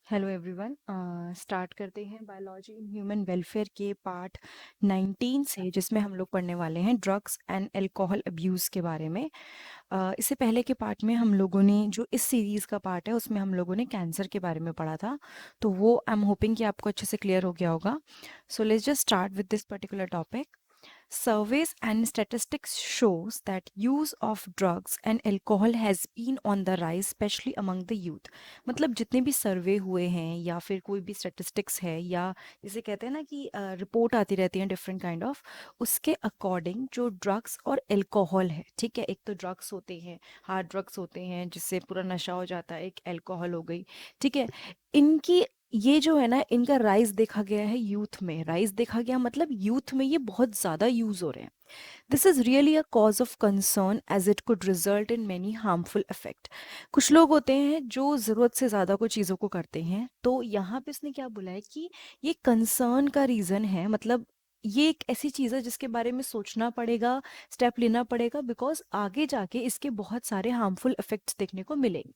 Hello everyone. Start करते हैं biology in human welfare के पार्ट 19 से, जिसमें हम लोग पढ़ने वाले हैं ड्रग्स एंड अल्कोहल अब्यूज़ के बारे में। इससे पहले के पार्ट में हम लोगों ने, जो इस सीरीज़ का पार्ट है, उसमें हम लोगों ने कैंसर के बारे में पढ़ा था। तो वो आई एम होपिंग कि आपको अच्छे से क्लियर हो गया होगा। So let's just start with this particular topic. Surveys and statistics shows that use of drugs and alcohol has been on the rise, especially among the youth। मतलब जितने भी सर्वे हुए हैं या फिर कोई भी स्टैटिस्टिक्स है, या जिसे कहते हैं ना कि रिपोर्ट आती रहती है डिफरेंट काइंड ऑफ, उसके अकॉर्डिंग जो ड्रग्स और अल्कोहल है, ठीक है, एक तो ड्रग्स होते हैं, हार्ड ड्रग्स होते हैं जिससे पूरा नशा हो जाता है, एक अल्कोहल हो गई, ठीक है। इनकी ये जो है ना, इनका राइज देखा गया है यूथ में। राइज देखा गया मतलब यूथ में ये बहुत ज़्यादा यूज़ हो रहे हैं। This is really a cause of concern as it could result in many harmful effect. कुछ लोग होते हैं जो ज़रूरत से ज़्यादा कुछ चीज़ों को करते हैं, तो यहाँ पे इसने क्या बोला है कि ये कंसर्न का रीज़न है। मतलब ये एक ऐसी चीज़ है जिसके बारे में सोचना पड़ेगा, स्टेप लेना पड़ेगा, बिकॉज आगे जाके इसके बहुत सारे हार्मफुल इफेक्ट्स देखने को मिलेंगे।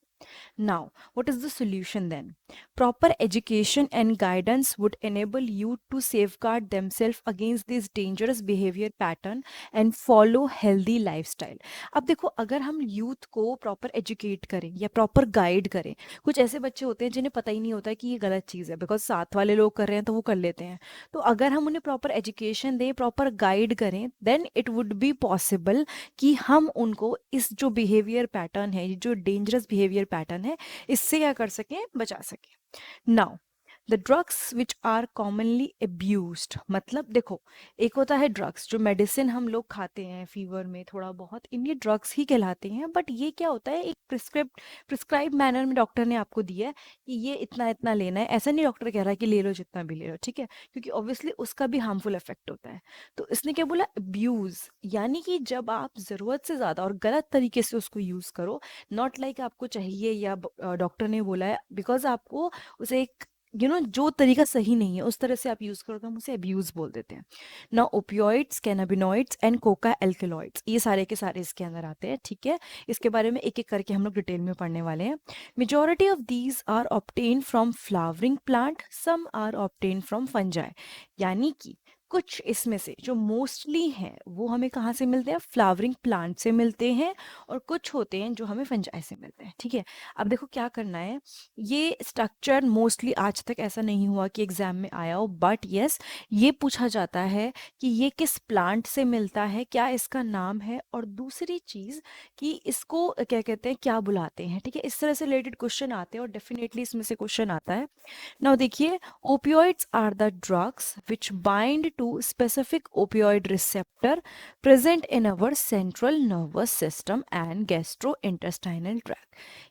Now, what is the solution then? Proper education and guidance would enable youth to safeguard themselves against this dangerous behavior pattern and follow healthy lifestyle। अब देखो, अगर हम यूथ को प्रॉपर एजुकेट करें या प्रॉपर गाइड करें, कुछ ऐसे बच्चे होते हैं जिन्हें पता ही नहीं होता कि ये गलत चीज़ है, बिकॉज साथ वाले लोग कर रहे हैं तो वो कर लेते हैं। तो अगर हम उन्हें प्रॉपर एजुकेशन दें, प्रॉपर गाइड करें, then it would be possible कि हम उनको इस जो बिहेवियर पैटर्न है, ये जो डेंजरस बिहेवियर पैटर्न है, इससे क्या कर सकें, बचा सकें। Now, the drugs which are commonly abused, मतलब देखो, एक होता है ड्रग्स, जो मेडिसिन हम लोग खाते हैं फीवर में थोड़ा बहुत, ये ड्रग्स ही कहलाते हैं। बट ये क्या होता है, एक प्रिस्क्राइब मैनर में डॉक्टर ने आपको दिया है कि ये इतना इतना लेना है। ऐसा नहीं डॉक्टर कह रहा है कि ले लो जितना भी ले लो, ठीक है, क्योंकि ऑब्वियसली उसका भी हार्मफुल इफेक्ट होता है। तो इसने क्या बोला, अब्यूज, यानी कि जब आप ज़रूरत से ज़्यादा और गलत तरीके से उसको यूज़ करो, नॉट लाइक आपको चाहिए या डॉक्टर ने बोला है, बिकॉज आपको उसे एक जो तरीका सही नहीं है उस तरह से आप यूज़ करो, तो हम उसे अब्यूज़ बोल देते हैं ना। Opioids, cannabinoids and Coca alkaloids, ये सारे के सारे इसके अंदर आते हैं, ठीक है। इसके बारे में एक एक करके हम लोग डिटेल में पढ़ने वाले हैं। Majority of these are obtain from flowering plant, some are obtain from fungi. यानी कि कुछ इसमें से जो मोस्टली हैं वो हमें कहाँ से मिलते हैं, फ्लावरिंग प्लांट से मिलते हैं, और कुछ होते हैं जो हमें फंजाई से मिलते हैं, ठीक है। अब देखो क्या करना है, ये स्ट्रक्चर मोस्टली आज तक ऐसा नहीं हुआ कि एग्जाम में आया हो, बट यस, ये पूछा जाता है कि ये किस प्लांट से मिलता है, क्या इसका नाम है, और दूसरी चीज़ कि इसको क्या कहते हैं, क्या बुलाते हैं, ठीक है। इस तरह से रिलेटेड क्वेश्चन आते हैं और डेफिनेटली इसमें से क्वेश्चन आता है। नाउ देखिए, opioids are the drugs which bind to specific opioid receptor present in our central nervous system and gastrointestinal tract।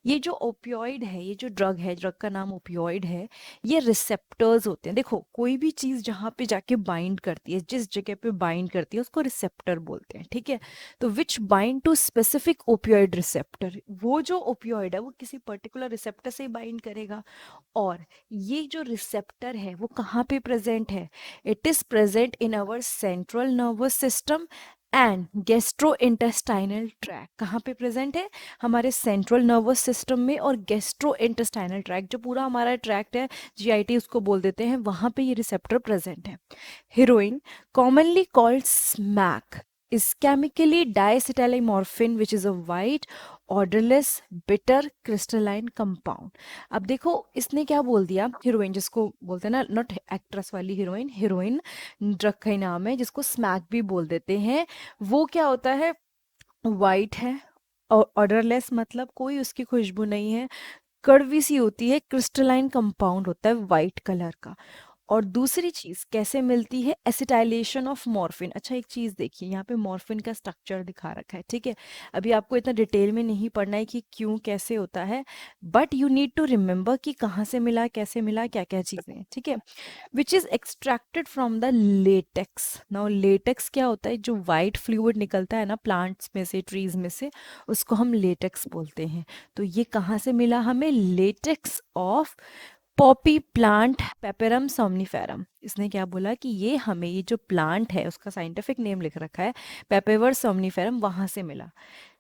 ये जो ओपियोइड है, ये जो ड्रग है, ड्रग का नाम ओपियोइड है, ये रिसेप्टर्स होते हैं। देखो, कोई भी चीज़ जहाँ पे जाके बाइंड करती है, जिस जगह पे बाइंड करती है, उसको रिसेप्टर बोलते हैं, ठीक है। तो which bind to specific opioid receptor, वो जो ओपियोइड है वो किसी पर्टिकुलर रिसेप्टर से बाइंड करेगा। और ये जो रिसेप्टर है वो कहाँ पे प्रेजेंट है, it is present in our central nervous system and gastrointestinal tract. कहाँ पे प्रेजेंट है, हमारे सेंट्रल नर्वस सिस्टम में, और गेस्ट्रो इंटेस्टाइनल ट्रैक जो पूरा हमारा ट्रैक्ट है, जीआईटी उसको बोल देते हैं, वहाँ पे ये रिसेप्टर प्रेजेंट है। Heroine, commonly called smack, is chemically diacetylmorphin which is a white odorless bitter crystalline compound। अब देखो, इसने क्या बोल दिया, हीरोइन जिसको बोलते हैं ना, नॉट एक्ट्रेस वाली हीरोइन, हीरोइन ड्रग का ही नाम है जिसको स्मैक भी बोल देते हैं। वो क्या होता है, वाइट है, और ऑर्डरलेस मतलब कोई उसकी खुशबू नहीं है, कड़वी सी होती है, क्रिस्टलाइन कंपाउंड होता है वाइट कलर का। और दूसरी चीज कैसे मिलती है, एसिटाइलेशन ऑफ मॉर्फिन। अच्छा, एक चीज देखिए, यहाँ पे मॉर्फिन का स्ट्रक्चर दिखा रखा है, ठीक है। अभी आपको इतना डिटेल में नहीं पढ़ना है कि क्यों कैसे होता है, but you need to remember कि कहाँ से मिला, कैसे मिला, क्या क्या चीजें हैं, ठीक है। Which is extracted from the latex. Now latex क्या होता है, जो वाइट फ्लूइड निकलता है ना प्लांट्स में से, ट्रीज में से, उसको हम लेटेक्स बोलते हैं। तो ये कहाँ से मिला हमें, latex of poppy plant papaver somniferum. इसने क्या बोला कि ये हमें, ये जो प्लांट है उसका साइंटिफिक नेम लिख रखा है पेपेवर सोमनिफेरम, वहां से मिला।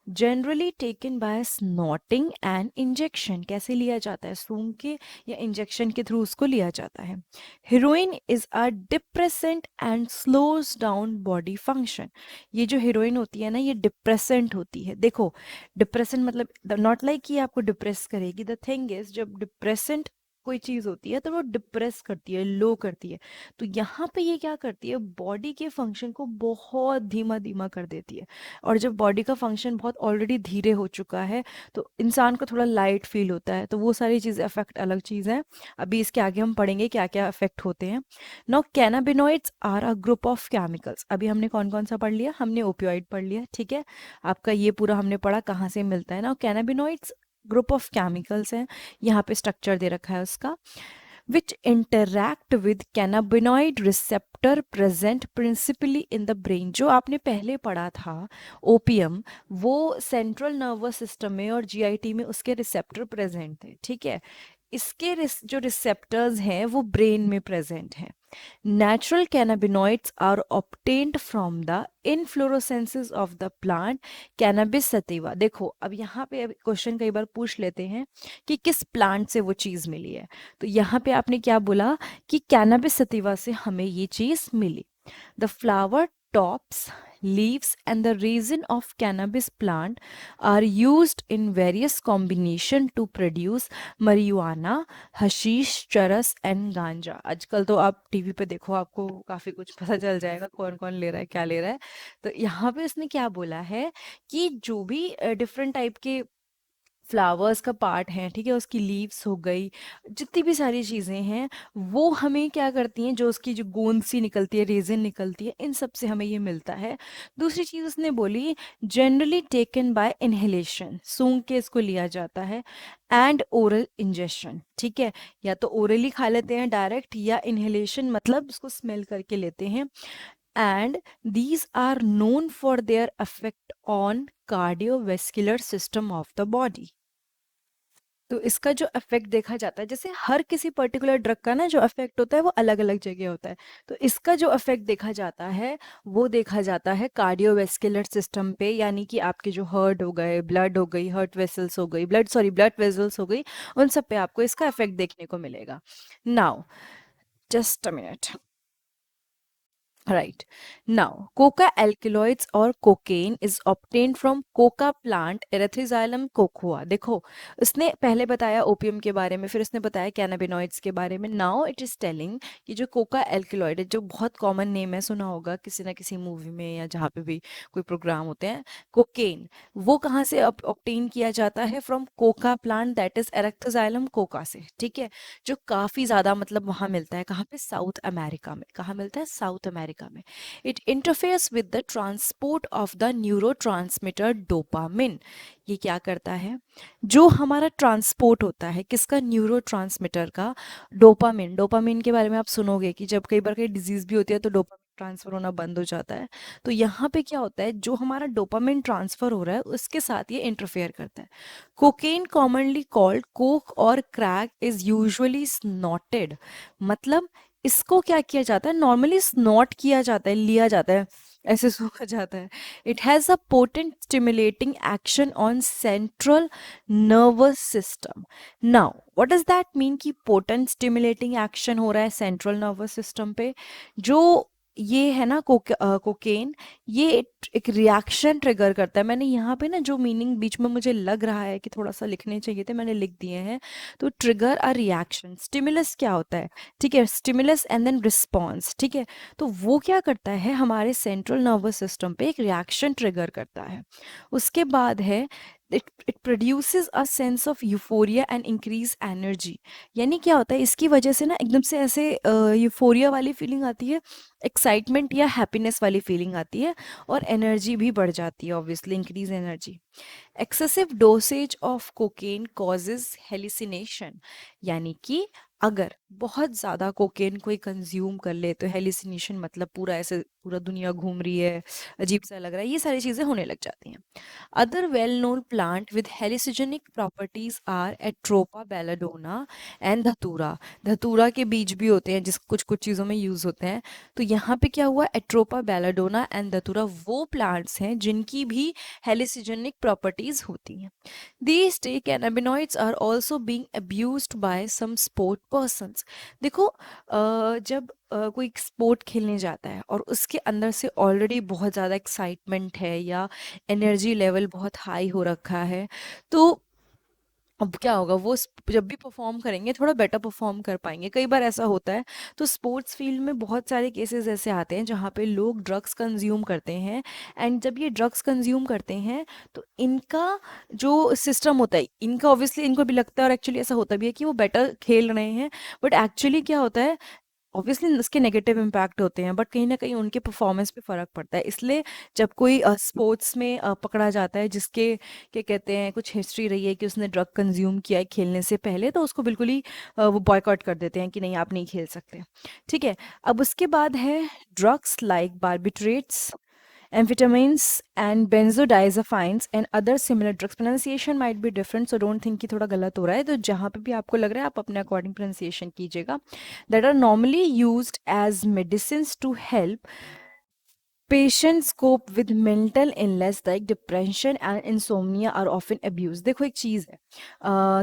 Generally taken by snorting and injection, कैसे लिया जाता है, सूंघ के या इंजेक्शन के थ्रू उसको लिया जाता है। Heroine is a depressant and slows down body function. ये जो हीरोइन होती है ना, ये डिप्रेसेंट होती है। देखो, डिप्रेसेंट मतलब नॉट लाइक कि आपको डिप्रेस करेगी। द थिंग इज, जब डिप्रेसेंट कोई चीज होती है तो वो डिप्रेस करती है, लो करती है। तो यहाँ पे ये क्या करती है, बॉडी के फंक्शन को बहुत धीमा धीमा कर देती है। और जब बॉडी का फंक्शन बहुत ऑलरेडी धीरे हो चुका है तो इंसान को थोड़ा लाइट फील होता है। तो वो सारी चीज़ें अफेक्ट अलग चीज़ है। अभी इसके आगे हम पढ़ेंगे क्या क्या अफेक्ट होते हैं। Now cannabinoids are a group of chemicals. अभी हमने कौन कौन सा पढ़ लिया, हमने ओपियोइड पढ़ लिया, ठीक है। आपका ये पूरा हमने पढ़ा कहाँ से मिलता है ना। कैनाबिनॉइड्स ग्रुप ऑफ केमिकल्स हैं, यहाँ पे स्ट्रक्चर दे रखा है उसका। which interact with cannabinoid receptor present principally in the brain। जो आपने पहले पढ़ा था ओपियम, वो सेंट्रल नर्वस सिस्टम में और जीआईटी में उसके रिसेप्टर प्रेजेंट थे, ठीक है। इसके जो रिसेप्टर्स हैं वो ब्रेन में प्रेजेंट हैं। Natural cannabinoids are obtained from the inflorescences of the plant Cannabis sativa। देखो, अब यहाँ पे क्वेश्चन कई बार पूछ लेते हैं कि किस प्लांट से वो चीज़ मिली है। तो यहाँ पे आपने क्या बोला कि कैनाबिस सटिवा से हमें ये चीज़ मिली। The flower tops, leaves and the resin of cannabis plant are used in various combination to produce marijuana, hashish, चरस एंड गांजा। आजकल तो आप टीवी पे देखो, आपको काफ़ी कुछ पता चल जाएगा कौन कौन ले रहा है, क्या ले रहा है। तो यहाँ पे उसने क्या बोला है कि जो भी डिफरेंट टाइप के फ्लावर्स का पार्ट है, ठीक है, उसकी लीव्स हो गई, जितनी भी सारी चीज़ें हैं, वो हमें क्या करती हैं, जो उसकी जो गोंद सी निकलती है, रेजिन निकलती है, इन सब से हमें ये मिलता है। दूसरी चीज़ उसने बोली, जनरली टेकन बाय इनहेलेशन, सूंघ के इसको लिया जाता है, एंड ओरल इंजेक्शन, ठीक है। या तो ओरली खा लेते हैं डायरेक्ट, या इनहेलेशन मतलब उसको स्मेल करके लेते हैं। And these are known for their affect on cardiovascular system of the body. तो इसका जो इफेक्ट देखा जाता है, जैसे हर किसी पर्टिकुलर ड्रग का ना जो इफेक्ट होता है वो अलग अलग जगह होता है। तो इसका जो इफेक्ट देखा जाता है वो देखा जाता है कार्डियोवेस्कुलर सिस्टम पे, यानी कि आपके जो हार्ट हो गए, ब्लड हो गई, हार्ट वेसल्स हो गई, ब्लड वेसल्स हो गई, उन सब पे आपको इसका इफेक्ट देखने को मिलेगा। Now just a minute. Right. Now, coca alkaloids or cocaine is obtained from coca plant Erythroxylum cocoa। देखो, उसने पहले बताया ओपियम के बारे में, फिर उसने बताया कैनाबिनॉइड्स के बारे में। नाउ इट इज टेलिंग कि जो कोका एल्कलॉइड है, जो बहुत कॉमन नेम है, सुना होगा किसी ना किसी मूवी में या जहाँ पे भी कोई प्रोग्राम होते हैं। कोकेन, वो कहाँ से ऑब्टेन किया जाता है, from coca plant that is erythroxylum coca से, ठीक है। जो काफ़ी ज़्यादा मतलब वहाँ मिलता है, कहाँ पे, साउथ अमेरिका में। कहाँ मिलता है, साउथ अमेरिका में। It interferes with the transport of the neuro dopamine. ये क्या करता है, जो हमारा ट्रांसपोर्ट होता है किसका, न्यूरो का, डोपामिन। डोपामिन के बारे में आप सुनोगे कि जब कई बार कई डिजीज भी होती है तो डोपामिन ट्रांसफर होना बंद हो जाता है। तो यहाँ पे क्या होता है, जो हमारा डोपामिन ट्रांसफर हो रहा है उसके साथ ये इंटरफेयर करता है। कोकेन कॉमनली कॉल्ड कोक और क्रैक इज यूजुअली स्नॉटेड। मतलब इसको क्या किया जाता है, नॉर्मली स्नॉट किया जाता है, लिया जाता है, ऐसे सूखा जाता है। It has a potent stimulating action on central nervous system. Now what does that mean कि पोटेंट स्टिमुलेटिंग एक्शन हो रहा है सेंट्रल नर्वस सिस्टम पे। जो ये है ना कोकेन, ये एक रिएक्शन ट्रिगर करता है। मैंने यहाँ पे ना जो मीनिंग बीच में मुझे लग रहा है कि थोड़ा सा लिखने चाहिए थे, मैंने लिख दिए हैं। तो ट्रिगर अ रिएक्शन, स्टिमुलस क्या होता है, ठीक है, स्टिमुलस एंड देन रिस्पॉन्स, ठीक है। तो वो क्या करता है, हमारे सेंट्रल नर्वस सिस्टम पे एक रिएक्शन ट्रिगर करता है। उसके बाद है, it produces a sense of euphoria and increase energy. यानी क्या होता है, इसकी वजह से ना एकदम से ऐसे यूफोरिया वाली फीलिंग आती है, एक्साइटमेंट या हैप्पीनेस वाली फीलिंग आती है, और एनर्जी भी बढ़ जाती है, obviously increase energy. Excessive dosage of cocaine causes hallucination. यानी कि अगर बहुत ज़्यादा कोकेन कोई कंज्यूम कर ले तो हेलिसिनेशन मतलब पूरा ऐसे पूरा दुनिया घूम रही है, अजीब सा लग रहा है, ये सारी चीज़ें होने लग जाती हैं। Other well known plant with hallucinogenic properties are atropa belladonna and datura. धतूरा के बीज भी होते हैं जिस कुछ कुछ चीज़ों में यूज़ होते हैं। तो यहाँ पे क्या हुआ, एट्रोपा बेलाडोना एंड धतूरा वो प्लांट्स हैं जिनकी भी हेलिसिजेनिक प्रॉपर्टीज होती हैं। These day cannabinoids are also being abused by some sport persons। देखो जब कोई स्पोर्ट खेलने जाता है और उसके अंदर से ऑलरेडी बहुत ज़्यादा एक्साइटमेंट है या एनर्जी लेवल बहुत हाई हो रखा है, तो अब क्या होगा, वो जब भी परफॉर्म करेंगे थोड़ा बेटर परफॉर्म कर पाएंगे। कई बार ऐसा होता है। तो स्पोर्ट्स फील्ड में बहुत सारे केसेस ऐसे आते हैं जहाँ पे लोग ड्रग्स कंज्यूम करते हैं। एंड जब ये ड्रग्स कंज्यूम करते हैं तो इनका जो सिस्टम होता है, इनका ऑब्वियसली इनको भी लगता है और एक्चुअली ऐसा होता भी है कि वो बेटर खेल रहे हैं। बट एक्चुअली क्या होता है, ऑब्वियसली इसके नेगेटिव इम्पैक्ट होते हैं, बट कहीं ना कहीं उनके परफॉर्मेंस पे फ़र्क पड़ता है। इसलिए जब कोई स्पोर्ट्स में पकड़ा जाता है जिसके क्या कहते हैं कुछ हिस्ट्री रही है कि उसने ड्रग कंज्यूम किया है खेलने से पहले, तो उसको बिल्कुल ही वो बॉयकॉट कर देते हैं कि नहीं आप नहीं खेल सकते। ठीक है। अब उसके बाद है drugs like barbiturates, amphetamines and benzodiazepines and other similar drugs। pronunciation might be different, so don't think कि थोड़ा गलत हो रहा है, तो जहाँ पे भी आपको लग रहा है आप अपने अकॉर्डिंग pronunciation कीजिएगा। that are normally used as medicines to help Patients cope with mental illness like depression and insomnia are often abused। देखो एक चीज़ है,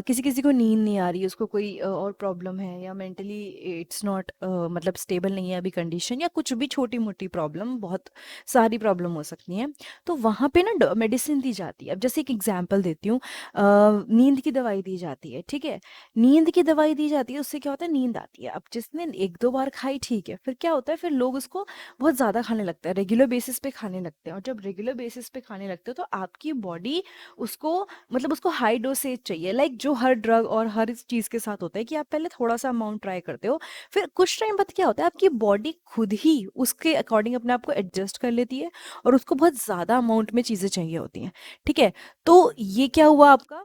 किसी किसी को नींद नहीं आ रही, उसको कोई और प्रॉब्लम है या मेंटली इट्स नॉट मतलब स्टेबल नहीं है अभी कंडीशन, या कुछ भी छोटी मोटी प्रॉब्लम, बहुत सारी प्रॉब्लम हो सकती हैं। तो वहाँ पे ना मेडिसिन दी जाती है। अब जैसे एक एग्जांपल देती हूँ, नींद की दवाई दी जाती है। ठीक है। नींद की दवाई दी जाती है, उससे क्या होता है, नींद आती है। अब जिसने एक दो बार खाई ठीक है, फिर क्या होता है, फिर लोग उसको बहुत ज़्यादा खाने लगते हैं, रेगुलर बेसिस पे खाने लगते हैं। और जब रेगुलर बेसिस पे खाने लगते हो तो आपकी बॉडी उसको मतलब उसको हाई डोसेज चाहिए। लाइक जो हर ड्रग और हर इस चीज़ के साथ होता है कि आप पहले थोड़ा सा अमाउंट ट्राई करते हो, फिर कुछ टाइम बाद क्या होता है, आपकी बॉडी खुद ही उसके अकॉर्डिंग अपने आप को एडजस्ट कर लेती है और उसको बहुत ज़्यादा अमाउंट में चीज़ें चाहिए होती हैं। ठीक है। तो ये क्या हुआ आपका,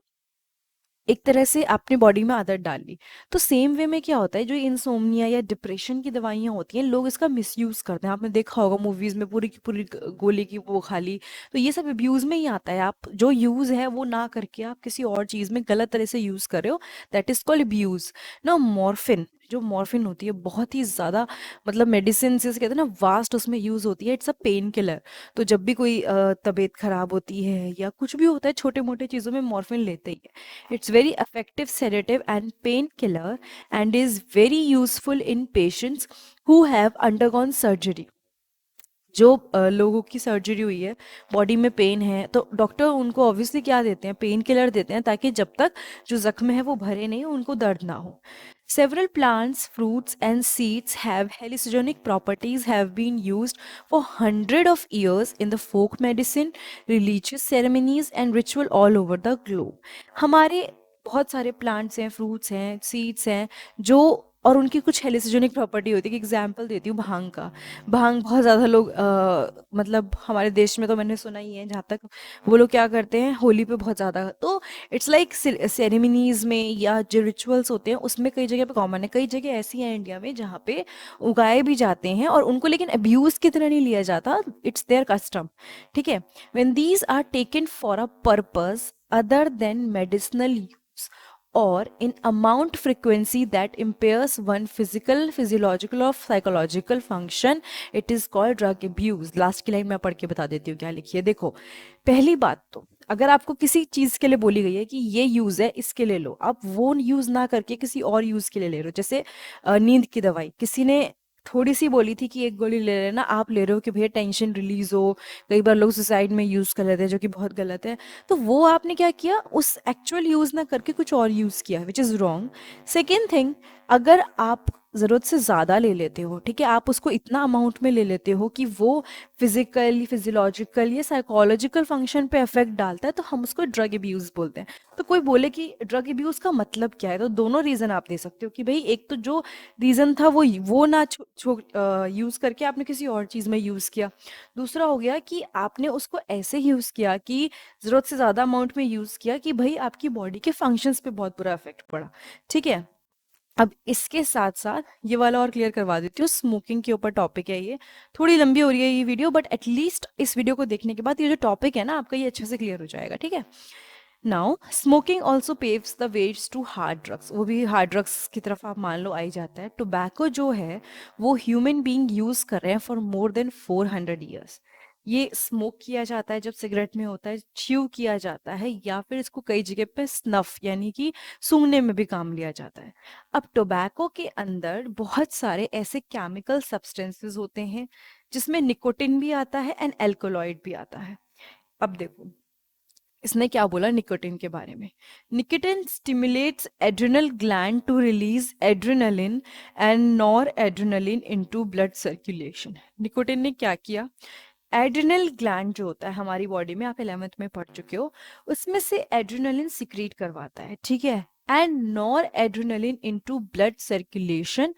एक तरह से आपने बॉडी में आदत डाल ली। तो सेम वे में क्या होता है, जो इंसोम्निया या डिप्रेशन की दवाइयाँ होती हैं, लोग इसका मिसयूज़ करते हैं। आपने देखा होगा मूवीज़ में पूरी की पूरी गोली की वो खा ली। तो ये सब अब्यूज़ में ही आता है। आप जो यूज़ है वो ना करके आप किसी और चीज़ में गलत तरह से यूज़ कर रहे हो, दैट इज़ कॉल्ड अब्यूज़। ना मॉर्फिन, जो मॉर्फिन होती है बहुत ही ज़्यादा मतलब मेडिसिन से कहते हैं ना वास्ट उसमें यूज़ होती है। It's a pain killer. तो जब भी कोई तबीयत खराब होती है या कुछ भी होता है, छोटे मोटे चीज़ों में मॉर्फिन लेते ही है। It's very effective sedative and painkiller and is very useful in patients who have undergone surgery। जो लोगों की सर्जरी हुई है, बॉडी में पेन है, तो डॉक्टर उनको ऑब्वियसली क्या देते हैं, पेन किलर देते हैं, ताकि जब तक जो जख्म है वो भरे नहीं, उनको दर्द ना हो। Several plants, fruits, and seeds have hallucinogenic properties have been used for hundred of years in the folk medicine, religious ceremonies, and ritual all over the globe। हमारे बहुत सारे प्लांट्स हैं, फ्रूट्स हैं, सीड्स हैं जो, और उनकी कुछ हेलिसिजोनिक प्रॉपर्टी होती है। कि एग्जाम्पल देती हूँ भांग का। भांग बहुत ज़्यादा लोग मतलब हमारे देश में तो मैंने सुना ही है, जहाँ तक वो लोग क्या करते हैं होली पे बहुत ज़्यादा, तो इट्स लाइक सेरेमनीज में या जो रिचुअल्स होते हैं उसमें कई जगह पे कॉमन है। कई जगह ऐसी हैं इंडिया में जहाँ पे उगाए भी जाते हैं और उनको लेकिन अब्यूज़ की तरह नहीं लिया जाता, इट्स देयर कस्टम। ठीक है। When these are taken for a purpose other than medicinal use or in amount frequency that impairs one physical, physiological or psychological function, it is called drug abuse। Last की line मैं पढ़ के बता देती हूँ क्या लिखी है। देखो, पहली बात तो अगर आपको किसी चीज़ के लिए बोली गई है कि ये यूज़ है इसके लिए लो, आप वो यूज़ ना करके किसी और यूज़ के लिए ले रहे हो। जैसे नींद की दवाई किसी ने थोड़ी सी बोली थी कि एक गोली ले लेना, आप ले रहे हो कि भैया टेंशन रिलीज हो। कई बार लोग सुसाइड में यूज़ कर लेते हैं, जो कि बहुत गलत है। तो वो आपने क्या किया, उस एक्चुअल यूज़ ना करके कुछ और यूज़ किया, which is wrong. Second thing, अगर आप ज़रूरत से ज़्यादा ले लेते हो, ठीक है, आप उसको इतना अमाउंट में ले लेते हो कि वो फिजिकल, फिजियोलॉजिकल या साइकोलॉजिकल फंक्शन पे इफेक्ट डालता है, तो हम उसको ड्रग अब्यूज़ बोलते हैं। तो कोई बोले कि ड्रग अब्यूज़ का मतलब क्या है, तो दोनों रीज़न आप दे सकते हो कि भाई एक तो जो रीज़न था वो ना यूज़ करके आपने किसी और चीज़ में यूज़ किया। दूसरा हो गया कि आपने उसको ऐसे यूज़ किया कि ज़रूरत से ज़्यादा अमाउंट में यूज़ किया कि भाई आपकी बॉडी के फंक्शंस पे बहुत बुरा इफेक्ट पड़ा। ठीक है। अब इसके साथ साथ ये वाला और क्लियर करवा देती हूँ, स्मोकिंग के ऊपर टॉपिक है ये। थोड़ी लंबी हो रही है ये वीडियो, बट एटलीस्ट इस वीडियो को देखने के बाद ये जो टॉपिक है ना आपका, ये अच्छे से क्लियर हो जाएगा। ठीक है। Now smoking also paves the ways to hard drugs. वो भी हार्ड ड्रग्स की तरफ आप मान लो आई जाता है। टोबैको जो है वो ह्यूमन बीइंग यूज कर रहे हैं फॉर मोर देन 400 ईयर्स। ये स्मोक किया जाता है जब सिगरेट में होता है, च्यू किया जाता है, या फिर इसको कई जगह पे स्नफ यानी कि सूंघने में भी काम लिया जाता है। अब टोबैको के अंदर बहुत सारे ऐसे केमिकल सब्सटेंसेस होते हैं जिसमें निकोटिन भी आता है एंड एल्कोलॉइड भी आता है। अब देखो इसने क्या बोला निकोटिन के बारे में। Nicotine stimulates adrenal gland to release adrenaline and noradrenaline into blood circulation. Nicotine ने क्या किया, एड्रिनल ग्लैंड जो होता है हमारी बॉडी में, आप 11th में पढ़ चुके हो, उसमें से एड्रेनलिन सिक्रीट करवाता है, ठीक है, and noradrenaline into blood circulation,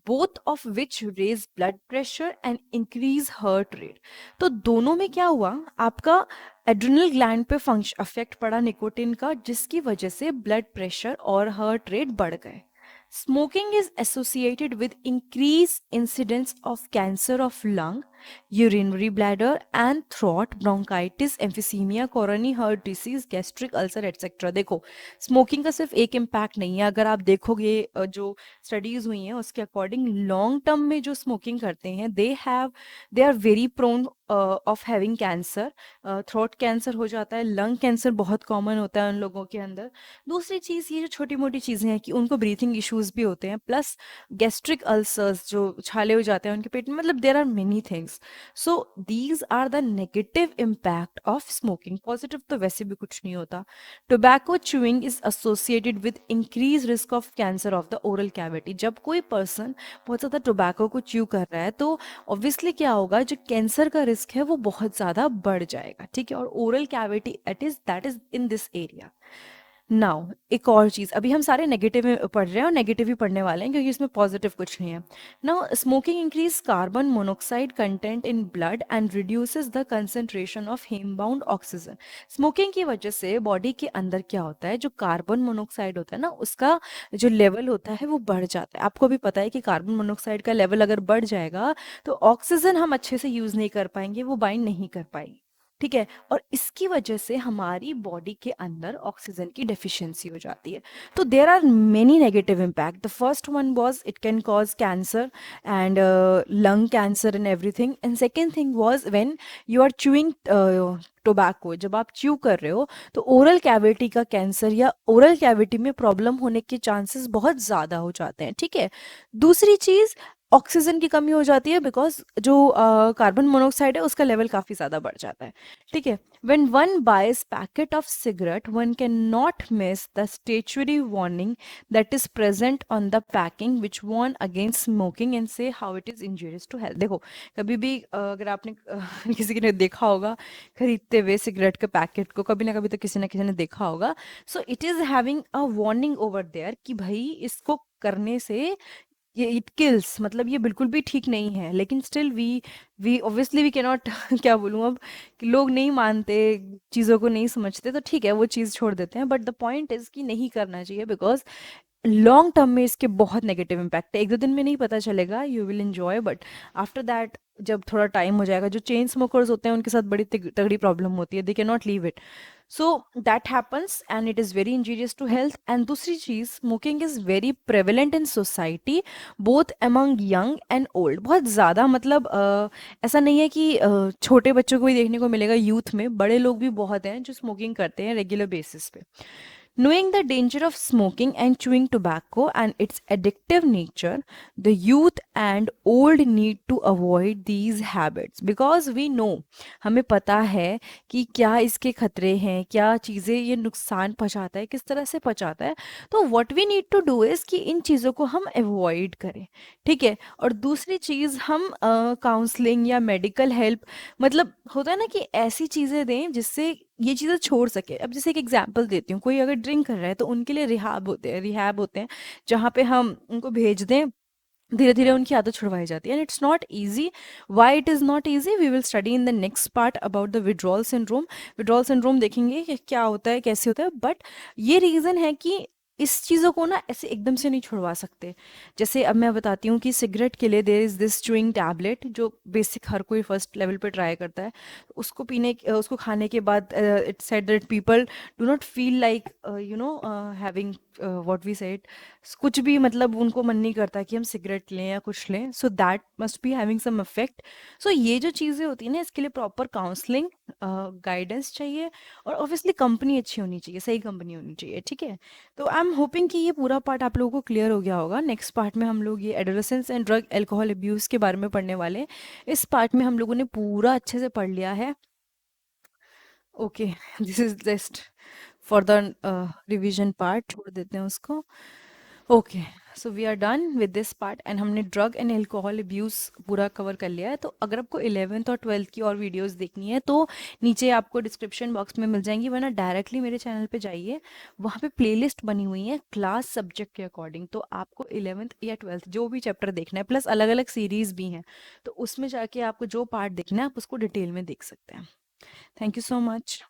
both of which raise blood pressure and increase heart rate. तो दोनों में क्या हुआ, आपका एड्रिनल ग्लैंड पे फंक्शन अफेक्ट पड़ा निकोटिन का, जिसकी वजह से ब्लड प्रेशर और हार्ट रेट बढ़ गए। Smoking is associated with increase incidence of cancer of lung, urinary bladder and throat, bronchitis, emphysema, coronary heart disease, gastric ulcer etc। देखो स्मोकिंग का सिर्फ एक इम्पैक्ट नहीं है, अगर आप देखोगे जो स्टडीज हुई हैं उसके अकॉर्डिंग लॉन्ग टर्म में जो स्मोकिंग करते हैं they are very prone of having cancer. Throat cancer हो जाता है, लंग कैंसर बहुत कॉमन होता है उन लोगों के अंदर। दूसरी चीज़ ये जो छोटी मोटी चीज़ें हैं कि उनको ब्रीथिंग इश्यूज भी होते हैं, प्लस गैस्ट्रिक अल्सर्स जो छाले हो जाते हैं उनके पेट में, मतलब there are many things. So these are the negative impact of smoking. Positive तो वैसे भी कुछ नहीं होता। Tobacco chewing is associated with increase risk of cancer of the oral cavity. जब कोई पर्सन बहुत ज़्यादा टोबैको को च्यू कर रहा है तो ऑब्वियसली क्या होगा, जो कैंसर का रिस्क है वो बहुत ज़्यादा बढ़ जाएगा, ठीक है, और oral cavity that is in this area. Now एक और चीज़, अभी हम सारे नेगेटिव में पढ़ रहे हैं और नेगेटिव ही पढ़ने वाले हैं क्योंकि इसमें पॉजिटिव कुछ नहीं है। Now smoking increase carbon monoxide content in blood and reduces the concentration of haembound oxygen. Smoking की वजह से बॉडी के अंदर क्या होता है, जो कार्बन मोनोक्साइड होता है ना, उसका जो लेवल होता है वो बढ़ जाता है। आपको भी पता है कि कार्बन मोनोक्साइड का लेवल अगर बढ़ जाएगा तो ऑक्सीजन हम अच्छे से यूज़ नहीं कर पाएंगे, वो बाइंड नहीं कर पाएंगे, ठीक है, और इसकी वजह से हमारी बॉडी के अंदर ऑक्सीजन की डेफिशिएंसी हो जाती है। तो there are many negative impact. The first one was it can cause cancer and lung cancer and everything, and second thing was when you are chewing tobacco, जब आप च्यू कर रहे हो तो ओरल कैविटी का कैंसर या oral cavity में problem होने के चांसेस बहुत ज़्यादा हो जाते हैं, ठीक है। दूसरी चीज़, ऑक्सीजन की कमी हो जाती है बिकॉज जो कार्बन मोनोऑक्साइड है उसका लेवल काफ़ी ज़्यादा बढ़ जाता है, ठीक है। When one buys packet of cigarette one can not miss the statutory warning that is present on the packing which warn against smoking and say how it is injurious to health. देखो कभी भी अगर आपने किसी ने देखा होगा खरीदते हुए सिगरेट के पैकेट को, कभी ना कभी तो किसी ने देखा होगा। So it is having a warning over there कि भाई इसको करने से ये इट किल्स, मतलब ये बिल्कुल भी ठीक नहीं है, लेकिन still we obviously we cannot क्या बोलूँ अब, कि लोग नहीं मानते, चीज़ों को नहीं समझते, तो ठीक है वो चीज़ छोड़ देते हैं। बट द पॉइंट इज़ कि नहीं करना चाहिए बिकॉज लॉन्ग टर्म में इसके बहुत नेगेटिव इम्पैक्ट है। एक दो दिन में नहीं पता चलेगा, you will enjoy, but after that जब थोड़ा टाइम हो जाएगा, जो चेन स्मोकर्स होते हैं उनके साथ बड़ी तगड़ी प्रॉब्लम होती है, they can not leave it. So that happens and it is very injurious to health. And दूसरी चीज़, smoking is very prevalent in society both among young and old. बहुत ज़्यादा, मतलब ऐसा नहीं है कि छोटे बच्चों को ही देखने को मिलेगा, यूथ में बड़े लोग भी बहुत हैं जो स्मोकिंग करते हैं रेगुलर बेसिस पे। Knowing the danger of smoking and chewing tobacco and its addictive nature, the youth and old need to avoid these habits because we know, हमें पता है कि क्या इसके खतरे हैं, क्या चीज़ें ये नुकसान पहुंचाता है, किस तरह से पहुंचाता है। तो what we need to do is कि इन चीज़ों को हम अवॉइड करें, ठीक है। और दूसरी चीज़, हम काउंसलिंग या मेडिकल हेल्प, मतलब होता है ना कि ऐसी चीज़ें दें जिससे ये चीज़ें छोड़ सके। अब जैसे एक एग्जांपल देती हूँ, कोई अगर ड्रिंक कर रहा है तो उनके लिए रिहैब होते हैं जहाँ पे हम उनको भेज दें, धीरे धीरे उनकी आदत छुड़वाई जाती है। And it's not easy. Why it is not easy we will study in the next part about the withdrawal syndrome. Withdrawal syndrome देखेंगे कि क्या होता है, कैसे होता है, बट ये रीज़न है कि इस चीज़ों को ना ऐसे एकदम से नहीं छुड़वा सकते। जैसे अब मैं बताती हूँ कि सिगरेट के लिए there is this chewing tablet जो बेसिक हर कोई फर्स्ट लेवल पे ट्राई करता है। उसको उसको खाने के बाद it said that people do not feel like having what we said, कुछ भी मतलब उनको मन नहीं करता कि हम सिगरेट लें या कुछ लें, so that must be having some effect. So ये जो चीज़ें होती हैं ना, इसके लिए प्रॉपर काउंसलिंग गाइडेंस चाहिए, और ऑब्वियसली कंपनी अच्छी होनी चाहिए, सही कंपनी होनी चाहिए, ठीक है। तो आई एम होपिंग कि ये पूरा पार्ट आप लोगों को क्लियर हो गया होगा। नेक्स्ट पार्ट में हम लोग ये adolescence and drug alcohol abuse के बारे में पढ़ने वाले हैं। इस पार्ट में हम लोगों ने पूरा अच्छे से पढ़ लिया है। Okay, this is just for the revision part, छोड़ देते हैं उसको। Okay, so we are done with this part and हमने ड्रग एंड अल्कोहल अब्यूज़ पूरा कवर कर लिया है। तो अगर आपको 11th और 12th की और वीडियोस देखनी है तो नीचे आपको डिस्क्रिप्शन बॉक्स में मिल जाएंगी, वरना डायरेक्टली मेरे चैनल पे जाइए, वहाँ पे प्लेलिस्ट बनी हुई है क्लास सब्जेक्ट के अकॉर्डिंग। तो आपको 11th या 12th जो भी चैप्टर देखना है, प्लस अलग अलग सीरीज भी हैं, तो उसमें जाके आपको जो पार्ट देखना है आप उसको डिटेल में देख सकते हैं। Thank you so much.